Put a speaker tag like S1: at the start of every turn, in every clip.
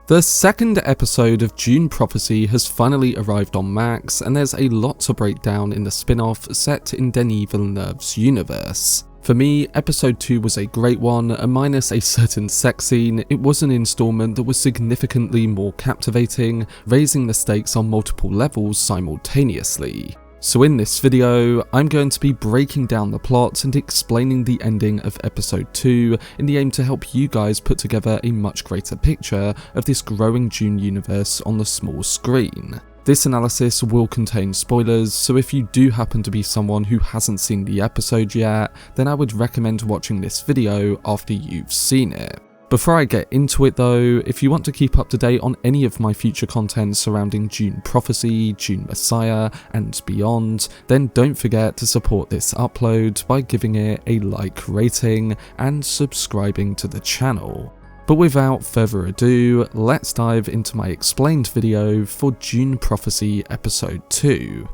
S1: The second episode of Dune Prophecy has finally arrived on Max, and there's a lot to break down in the spin-off set in Denis Villeneuve's universe. For me, episode 2 was a great one, and minus a certain sex scene, it was an installment that was significantly more captivating, raising the stakes on multiple levels simultaneously. So in this video, I'm going to be breaking down the plot and explaining the ending of episode 2 in the aim to help you guys put together a much greater picture of this growing Dune universe on the small screen. This analysis will contain spoilers, so if you do happen to be someone who hasn't seen the episode yet, then I would recommend watching this video after you've seen it. Before I get into it though, if you want to keep up to date on any of my future content surrounding Dune Prophecy, Dune Messiah, and beyond, then don't forget to support this upload by giving it a like rating and subscribing to the channel. But without further ado, let's dive into my explained video for Dune Prophecy Episode 2.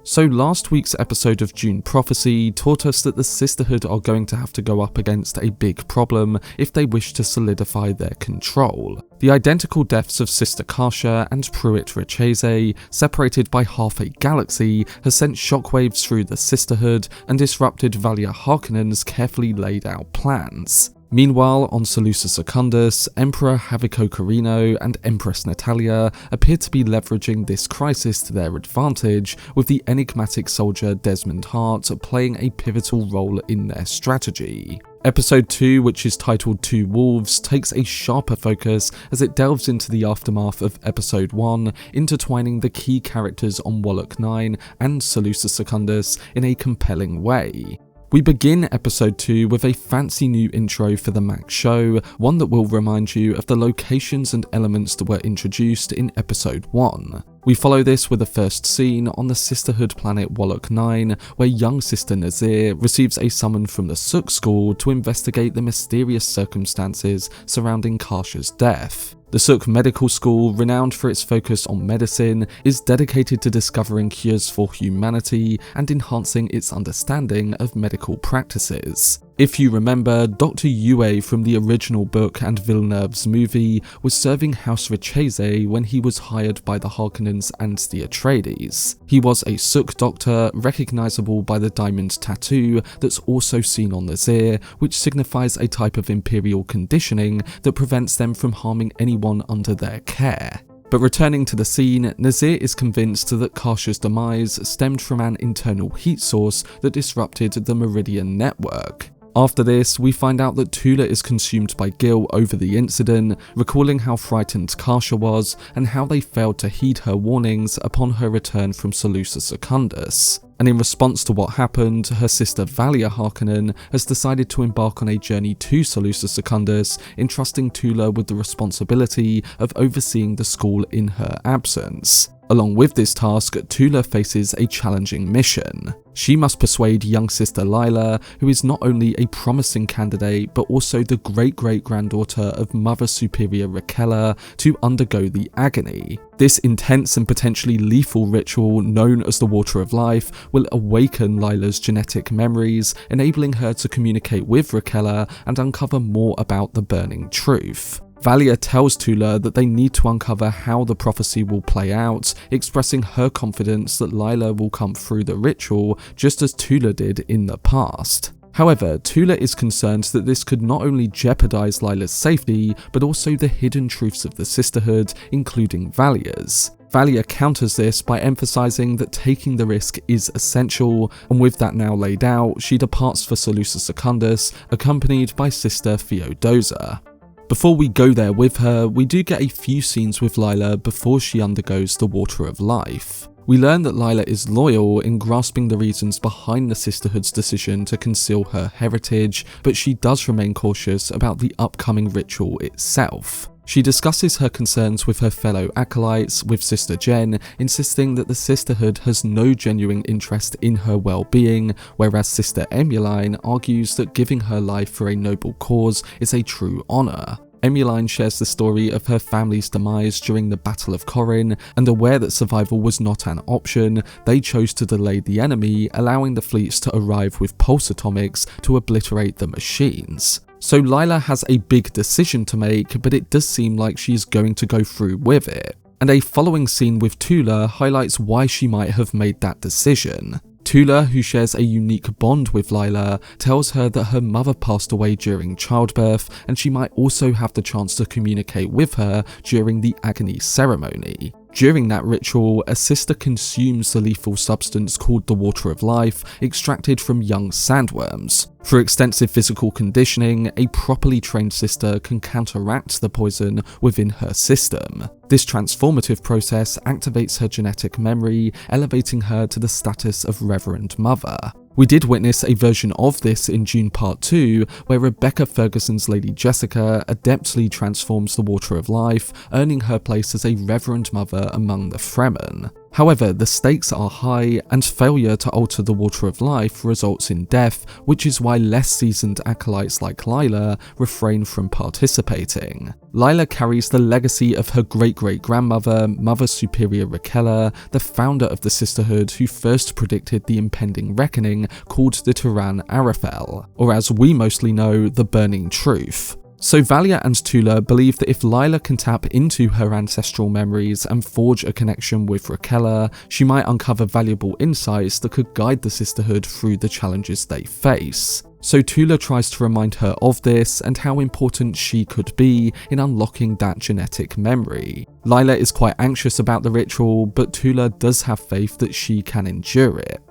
S1: So last week's episode of Dune Prophecy taught us that the Sisterhood are going to have to go up against a big problem if they wish to solidify their control. The identical deaths of Sister Karcia and Pruitt Rechese, separated by half a galaxy, has sent shockwaves through the Sisterhood and disrupted Valya Harkonnen's carefully laid out plans. Meanwhile, on Seleucus Secundus, Emperor Haviko Carino and Empress Natalia appear to be leveraging this crisis to their advantage, with the enigmatic soldier Desmond Hart playing a pivotal role in their strategy. Episode 2, which is titled Two Wolves, takes a sharper focus as it delves into the aftermath of Episode 1, intertwining the key characters on Wallach 9 and Seleucus Secundus in a compelling way. We begin episode 2 with a fancy new intro for the Max show, one that will remind you of the locations and elements that were introduced in episode 1. We follow this with the first scene on the Sisterhood planet Wallach 9, where young Sister Nazir receives a summon from the Suk School to investigate the mysterious circumstances surrounding Karcia's death. The Suk Medical School, renowned for its focus on medicine, is dedicated to discovering cures for humanity and enhancing its understanding of medical practices. If you remember, Dr. Yue from the original book and Villeneuve's movie was serving House Rechese when he was hired by the Harkonnens and the Atreides. He was a Suk doctor, recognisable by the diamond tattoo that's also seen on Nazir, which signifies a type of imperial conditioning that prevents them from harming anyone under their care. But returning to the scene, Nazir is convinced that Karcia's demise stemmed from an internal heat source that disrupted the Meridian network. After this, we find out that Tula is consumed by guilt over the incident, recalling how frightened Karcia was and how they failed to heed her warnings upon her return from Seleucus Secundus. And in response to what happened, her sister Valya Harkonnen has decided to embark on a journey to Seleucus Secundus, entrusting Tula with the responsibility of overseeing the school in her absence. Along with this task, Tula faces a challenging mission. She must persuade young sister Lila, who is not only a promising candidate but also the great-great-granddaughter of Mother Superior Rakella, to undergo the agony. This intense and potentially lethal ritual, known as the Water of Life, will awaken Lila's genetic memories, enabling her to communicate with Rakella and uncover more about the burning truth. Valya tells Tula that they need to uncover how the prophecy will play out, expressing her confidence that Lila will come through the ritual just as Tula did in the past. However, Tula is concerned that this could not only jeopardize Lila's safety, but also the hidden truths of the Sisterhood, including Valya's. Valya counters this by emphasizing that taking the risk is essential, and with that now laid out, she departs for Seleucus Secundus, accompanied by Sister Theodosa. Before we go there with her, we do get a few scenes with Lila before she undergoes the Water of Life. We learn that Lila is loyal in grasping the reasons behind the Sisterhood's decision to conceal her heritage, but she does remain cautious about the upcoming ritual itself. She discusses her concerns with her fellow acolytes, with Sister Jen, insisting that the Sisterhood has no genuine interest in her well-being, whereas Sister Emuline argues that giving her life for a noble cause is a true honour. Emeline shares the story of her family's demise during the Battle of Corrin, and aware that survival was not an option, they chose to delay the enemy, allowing the fleets to arrive with pulse atomics to obliterate the machines. So Lila has a big decision to make, but it does seem like she's going to go through with it. And a following scene with Tula highlights why she might have made that decision. Tula, who shares a unique bond with Lila, tells her that her mother passed away during childbirth, and she might also have the chance to communicate with her during the agony ceremony. During that ritual, a sister consumes the lethal substance called the Water of Life, extracted from young sandworms. Through extensive physical conditioning, a properly trained sister can counteract the poison within her system. This transformative process activates her genetic memory, elevating her to the status of Reverend Mother. We did witness a version of this in Dune Part 2, where Rebecca Ferguson's Lady Jessica adeptly transforms the Water of Life, earning her place as a Reverend Mother among the Fremen. However, the stakes are high, and failure to alter the Water of Life results in death, which is why less seasoned acolytes like Lila refrain from participating. Lila carries the legacy of her great-great-grandmother, Mother Superior Rakella, the founder of the Sisterhood who first predicted the impending reckoning called the Tiran Arafel, or as we mostly know, the Burning Truth. So Valya and Tula believe that if Lila can tap into her ancestral memories and forge a connection with Rakella, she might uncover valuable insights that could guide the Sisterhood through the challenges they face. So Tula tries to remind her of this and how important she could be in unlocking that genetic memory. Lila is quite anxious about the ritual, but Tula does have faith that she can endure it.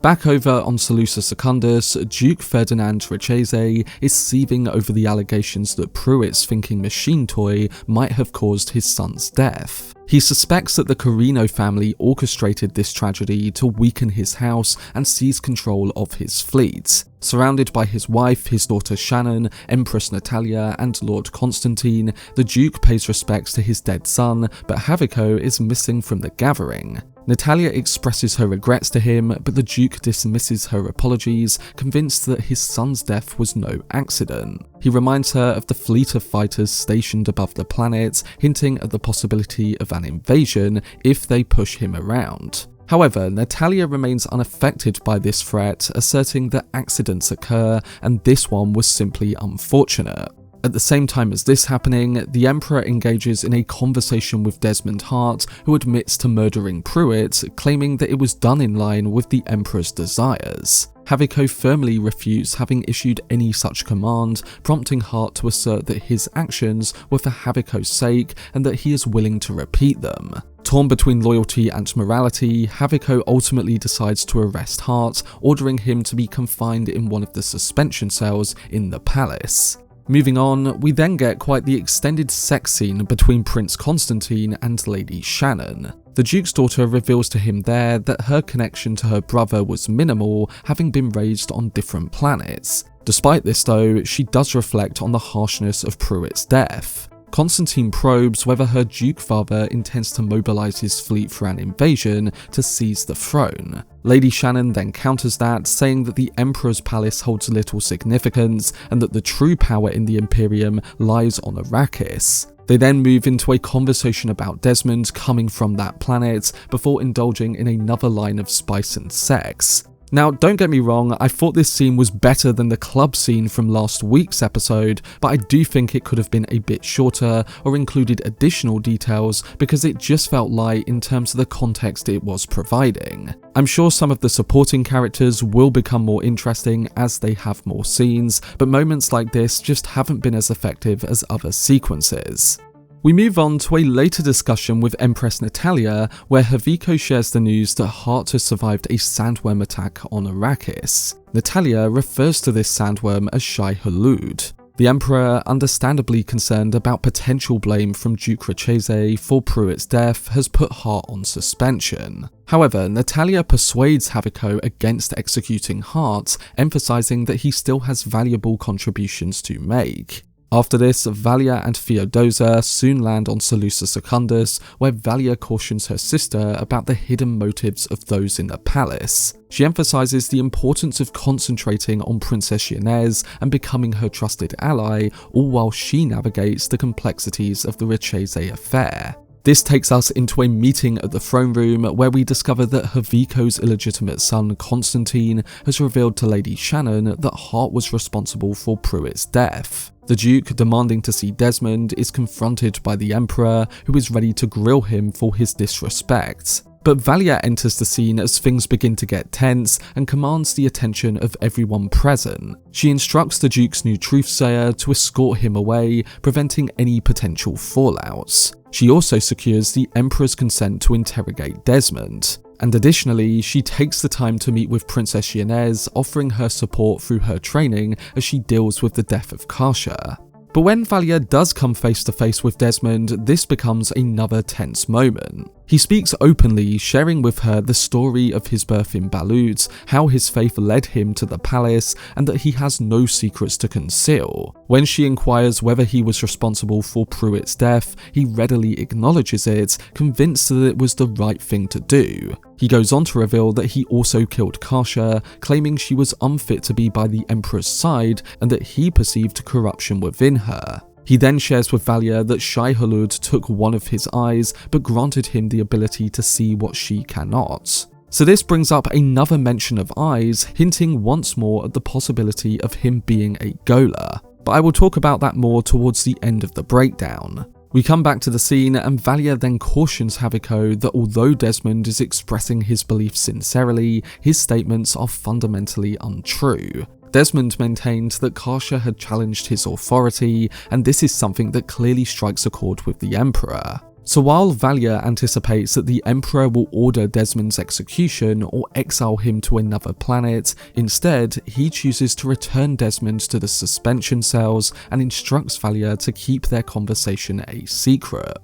S1: Back over on Salusa Secundus, Duke Ferdinand Richese is seething over the allegations that Pruitt's thinking machine toy might have caused his son's death. He suspects that the Carino family orchestrated this tragedy to weaken his house and seize control of his fleet. Surrounded by his wife, his daughter Shannon, Empress Natalia, and Lord Constantine, the Duke pays respects to his dead son, but Haviko is missing from the gathering. Natalia expresses her regrets to him, but the Duke dismisses her apologies, convinced that his son's death was no accident. He reminds her of the fleet of fighters stationed above the planet, hinting at the possibility of an invasion if they push him around. However, Natalia remains unaffected by this threat, asserting that accidents occur and this one was simply unfortunate. At the same time as this happening, the Emperor engages in a conversation with Desmond Hart, who admits to murdering Pruitt, claiming that it was done in line with the Emperor's desires. Haviko firmly refutes having issued any such command, prompting Hart to assert that his actions were for Haviko's sake and that he is willing to repeat them. Torn between loyalty and morality, Haviko ultimately decides to arrest Hart, ordering him to be confined in one of the suspension cells in the palace. Moving on, we then get quite the extended sex scene between Prince Constantine and Lady Shannon. The Duke's daughter reveals to him there that her connection to her brother was minimal, having been raised on different planets. Despite this though, she does reflect on the harshness of Pruitt's death. Constantine probes whether her Duke father intends to mobilize his fleet for an invasion to seize the throne. Lady Shannon then counters that, saying that the Emperor's palace holds little significance and that the true power in the Imperium lies on Arrakis. They then move into a conversation about Desmond coming from that planet before indulging in another line of spice and sex. Now, don't get me wrong, I thought this scene was better than the club scene from last week's episode, but I do think it could have been a bit shorter or included additional details because it just felt light in terms of the context it was providing. I'm sure some of the supporting characters will become more interesting as they have more scenes, but moments like this just haven't been as effective as other sequences. We move on to a later discussion with Empress Natalia, where Haviko shares the news that Hart has survived a sandworm attack on Arrakis. Natalia refers to this sandworm as Shai Hulud. The Emperor, understandably concerned about potential blame from Duke Richese for Pruitt's death, has put Hart on suspension. However, Natalia persuades Haviko against executing Hart, emphasizing that he still has valuable contributions to make. After this, Valya and Theodosa soon land on Salusa Secundus, where Valya cautions her sister about the hidden motives of those in the palace. She emphasizes the importance of concentrating on Princess Yanez and becoming her trusted ally, all while she navigates the complexities of the Richese affair. This takes us into a meeting at the throne room where we discover that Haviko's illegitimate son Constantine has revealed to Lady Shannon that Hart was responsible for Pruitt's death. The Duke, demanding to see Desmond, is confronted by the Emperor, who is ready to grill him for his disrespect. But Valya enters the scene as things begin to get tense and commands the attention of everyone present. She instructs the Duke's new truthsayer to escort him away, preventing any potential fallouts. She also secures the Emperor's consent to interrogate Desmond. And additionally, she takes the time to meet with Princess Yanez, offering her support through her training as she deals with the death of Kasha. But when Valya does come face to face with Desmond, this becomes another tense moment. He speaks openly, sharing with her the story of his birth in Balut, how his faith led him to the palace, and that he has no secrets to conceal. When she inquires whether he was responsible for Pruitt's death, he readily acknowledges it, convinced that it was the right thing to do. He goes on to reveal that he also killed Kasha, claiming she was unfit to be by the Emperor's side and that he perceived corruption within her. He then shares with Valya that Shai-Hulud took one of his eyes but granted him the ability to see what she cannot. So this brings up another mention of eyes, hinting once more at the possibility of him being a ghola. But I will talk about that more towards the end of the breakdown. We come back to the scene and Valya then cautions Haviko that although Desmond is expressing his beliefs sincerely, his statements are fundamentally untrue. Desmond maintained that Kasha had challenged his authority, and this is something that clearly strikes a chord with the Emperor. So while Valya anticipates that the Emperor will order Desmond's execution or exile him to another planet, instead he chooses to return Desmond to the suspension cells and instructs Valya to keep their conversation a secret.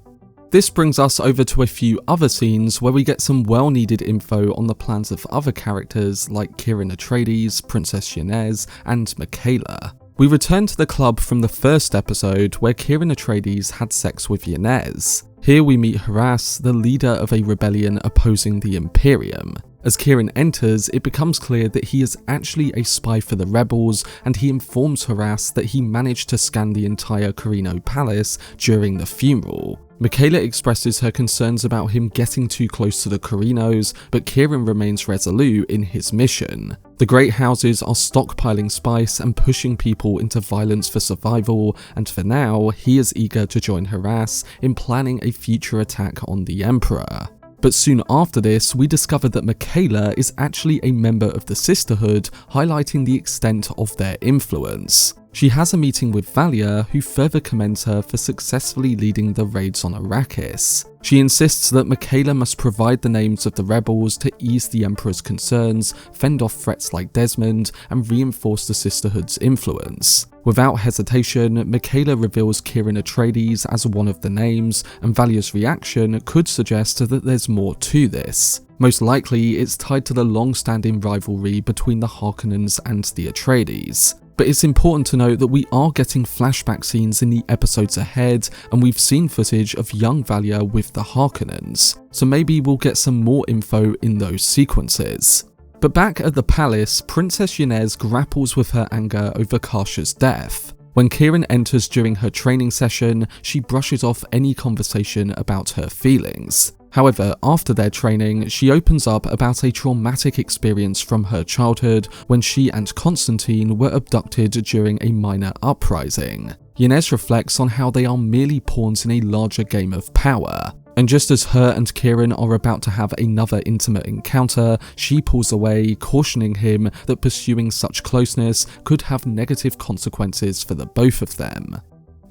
S1: This brings us over to a few other scenes where we get some well-needed info on the plans of other characters like Keiran Atreides, Princess Yanez, and Michaela. We return to the club from the first episode where Keiran Atreides had sex with Yanez. Here we meet Haras, the leader of a rebellion opposing the Imperium. As Keiran enters, it becomes clear that he is actually a spy for the rebels, and he informs Haras that he managed to scan the entire Carino Palace during the funeral. Michaela expresses her concerns about him getting too close to the Carinos, but Keiran remains resolute in his mission. The Great Houses are stockpiling spice and pushing people into violence for survival, and for now, he is eager to join Haras in planning a future attack on the Emperor. But soon after this, we discover that Michaela is actually a member of the Sisterhood, highlighting the extent of their influence. She has a meeting with Valya, who further commends her for successfully leading the raids on Arrakis. She insists that Michaela must provide the names of the rebels to ease the Emperor's concerns, fend off threats like Desmond, and reinforce the Sisterhood's influence. Without hesitation, Michaela reveals Keiran Atreides as one of the names, and Valya's reaction could suggest that there's more to this. Most likely, it's tied to the long-standing rivalry between the Harkonnens and the Atreides. But it's important to note that we are getting flashback scenes in the episodes ahead, and we've seen footage of young Valya with the Harkonnens, so maybe we'll get some more info in those sequences. But back at the palace, Princess Yanez grapples with her anger over Kasha's death. When Keiran enters during her training session, she brushes off any conversation about her feelings. However, after their training, she opens up about a traumatic experience from her childhood when she and Constantine were abducted during a minor uprising. Yanez reflects on how they are merely pawns in a larger game of power. And just as her and Keiran are about to have another intimate encounter, she pulls away, cautioning him that pursuing such closeness could have negative consequences for the both of them.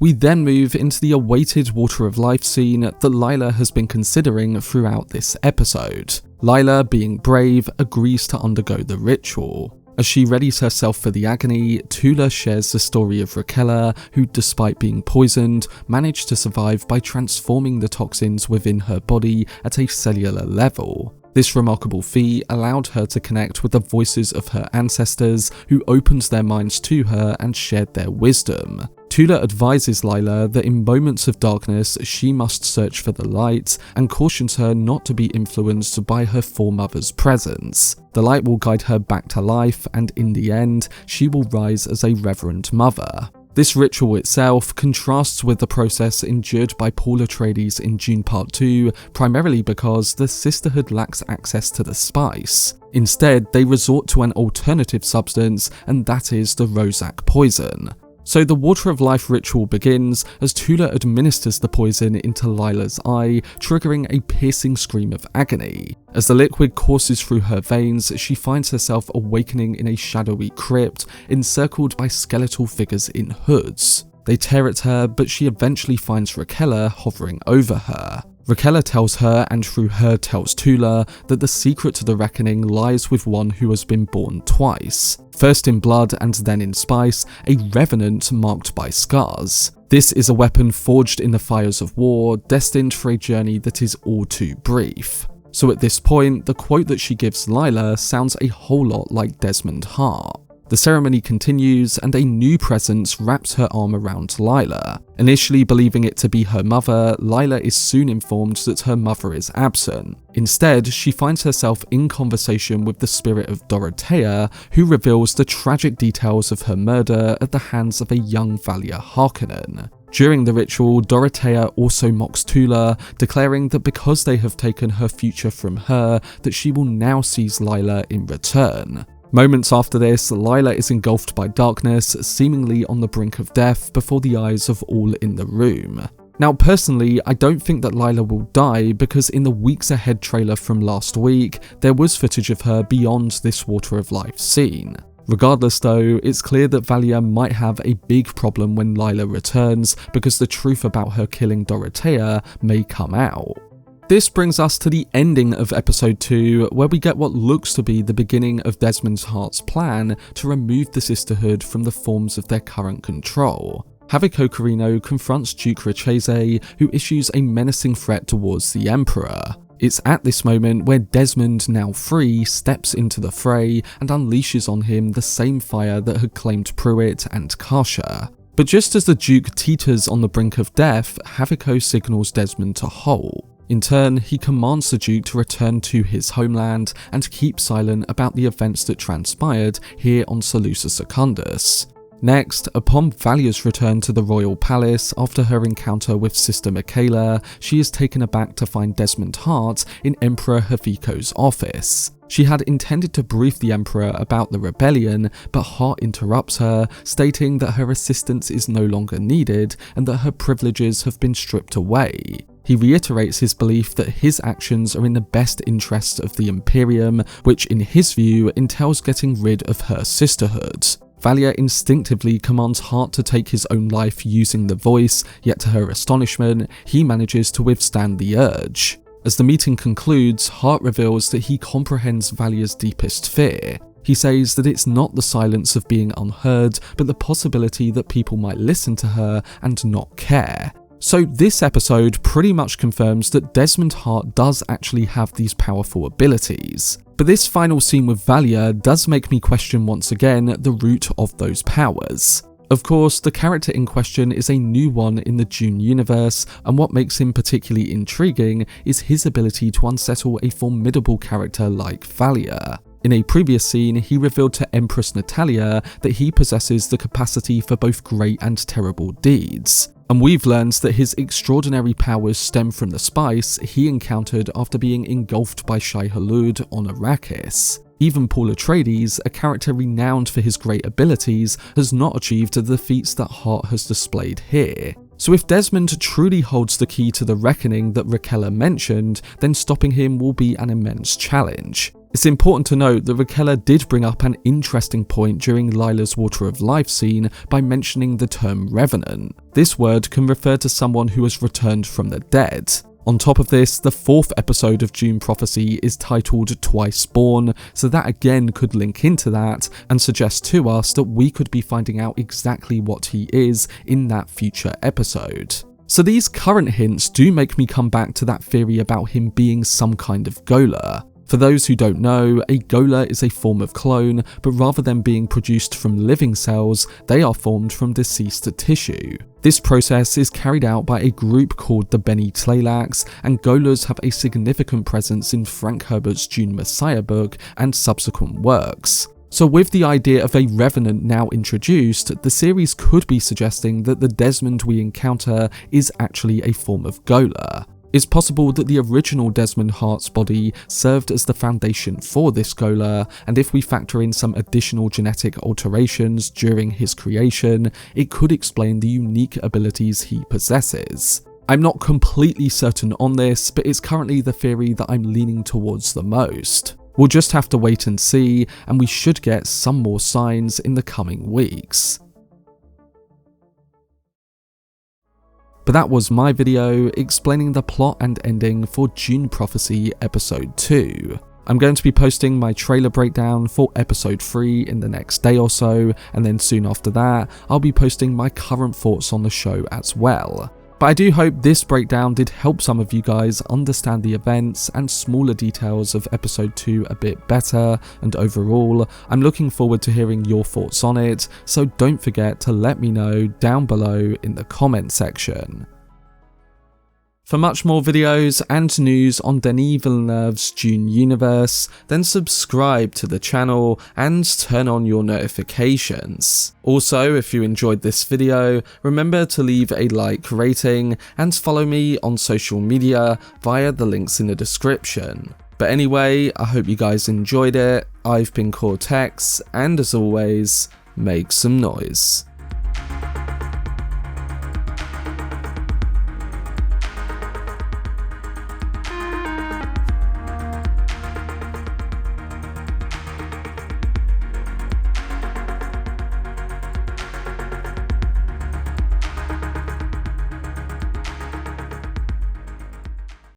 S1: We then move into the awaited Water of Life scene that Lila has been considering throughout this episode. Lila, being brave, agrees to undergo the ritual. As she readies herself for the agony, Tula shares the story of Raquella, who, despite being poisoned, managed to survive by transforming the toxins within her body at a cellular level. This remarkable feat allowed her to connect with the voices of her ancestors, who opened their minds to her and shared their wisdom. Tula advises Lila that in moments of darkness she must search for the light, and cautions her not to be influenced by her foremother's presence. The light will guide her back to life, and in the end, she will rise as a reverent mother. This ritual itself contrasts with the process endured by Paul Atreides in Dune Part 2, primarily because the Sisterhood lacks access to the spice. Instead, they resort to an alternative substance, and that is the Rozak poison. So the Water of Life ritual begins as Tula administers the poison into Lila's eye, triggering a piercing scream of agony. As the liquid courses through her veins, she finds herself awakening in a shadowy crypt, encircled by skeletal figures in hoods. They tear at her, but she eventually finds Rakella hovering over her. Rakella tells her, and through her tells Tula, that the secret to the reckoning lies with one who has been born twice. First in blood and then in spice, a revenant marked by scars. This is a weapon forged in the fires of war, destined for a journey that is all too brief. So at this point, the quote that she gives Lila sounds a whole lot like Desmond Hart. The ceremony continues, and a new presence wraps her arm around Lila. Initially believing it to be her mother, Lila is soon informed that her mother is absent. Instead, she finds herself in conversation with the spirit of Dorothea, who reveals the tragic details of her murder at the hands of a young Valya Harkonnen. During the ritual, Dorothea also mocks Tula, declaring that because they have taken her future from her, that she will now seize Lila in return. Moments after this, Lila is engulfed by darkness, seemingly on the brink of death before the eyes of all in the room. Now personally, I don't think that Lila will die, because in the Weeks Ahead trailer from last week, there was footage of her beyond this Water of Life scene. Regardless though, it's clear that Valya might have a big problem when Lila returns, because the truth about her killing Dorothea may come out. This brings us to the ending of episode 2, where we get what looks to be the beginning of Desmond Hart's plan to remove the Sisterhood from the forms of their current control. Haviko Corino confronts Duke Rachese, who issues a menacing threat towards the Emperor. It's at this moment where Desmond, now free, steps into the fray and unleashes on him the same fire that had claimed Pruitt and Kasha. But just as the Duke teeters on the brink of death, Haviko signals Desmond to halt. In turn, he commands the Duke to return to his homeland and keep silent about the events that transpired here on Salusa Secundus. Next, upon Valya's return to the royal palace after her encounter with Sister Michaela, she is taken aback to find Desmond Hart in Emperor Haviko's office. She had intended to brief the Emperor about the rebellion, but Hart interrupts her, stating that her assistance is no longer needed and that her privileges have been stripped away. He reiterates his belief that his actions are in the best interests of the Imperium, which in his view entails getting rid of her sisterhood. Valya instinctively commands Hart to take his own life using the voice, yet to her astonishment, he manages to withstand the urge. As the meeting concludes, Hart reveals that he comprehends Valya's deepest fear. He says that it's not the silence of being unheard, but the possibility that people might listen to her and not care. So this episode pretty much confirms that Desmond Hart does actually have these powerful abilities. But this final scene with Valya does make me question once again the root of those powers. Of course, the character in question is a new one in the Dune universe, and what makes him particularly intriguing is his ability to unsettle a formidable character like Valya. In a previous scene, he revealed to Empress Natalia that he possesses the capacity for both great and terrible deeds. And we've learned that his extraordinary powers stem from the spice he encountered after being engulfed by Shai Hulud on Arrakis. Even Paul Atreides, a character renowned for his great abilities, has not achieved the feats that Hart has displayed here. So if Desmond truly holds the key to the reckoning that Rakella mentioned, then stopping him will be an immense challenge. It's important to note that Rakella did bring up an interesting point during Lila's Water of Life scene by mentioning the term revenant. This word can refer to someone who has returned from the dead. On top of this, the 4th episode of Dune Prophecy is titled Twice Born, so that again could link into that and suggest to us that we could be finding out exactly what he is in that future episode. So these current hints do make me come back to that theory about him being some kind of ghola. For those who don't know, a ghola is a form of clone, but rather than being produced from living cells, they are formed from deceased tissue. This process is carried out by a group called the Bene Gesserit, and gholas have a significant presence in Frank Herbert's Dune Messiah book and subsequent works. So with the idea of a revenant now introduced, the series could be suggesting that the Desmond we encounter is actually a form of ghola. It's possible that the original Desmond Hart's body served as the foundation for this ghola, and if we factor in some additional genetic alterations during his creation, it could explain the unique abilities he possesses. I'm not completely certain on this, but it's currently the theory that I'm leaning towards the most. We'll just have to wait and see, and we should get some more signs in the coming weeks. But that was my video explaining the plot and ending for Dune Prophecy Episode 2. I'm going to be posting my trailer breakdown for Episode 3 in the next day or so, and then soon after that, I'll be posting my current thoughts on the show as well. But I do hope this breakdown did help some of you guys understand the events and smaller details of Episode 2 a bit better, and overall, I'm looking forward to hearing your thoughts on it, so don't forget to let me know down below in the comment section. For much more videos and news on Denis Villeneuve's Dune universe, then subscribe to the channel and turn on your notifications. Also, if you enjoyed this video, remember to leave a like rating and follow me on social media via the links in the description. But anyway, I hope you guys enjoyed it. I've been Cortex, and as always, make some noise.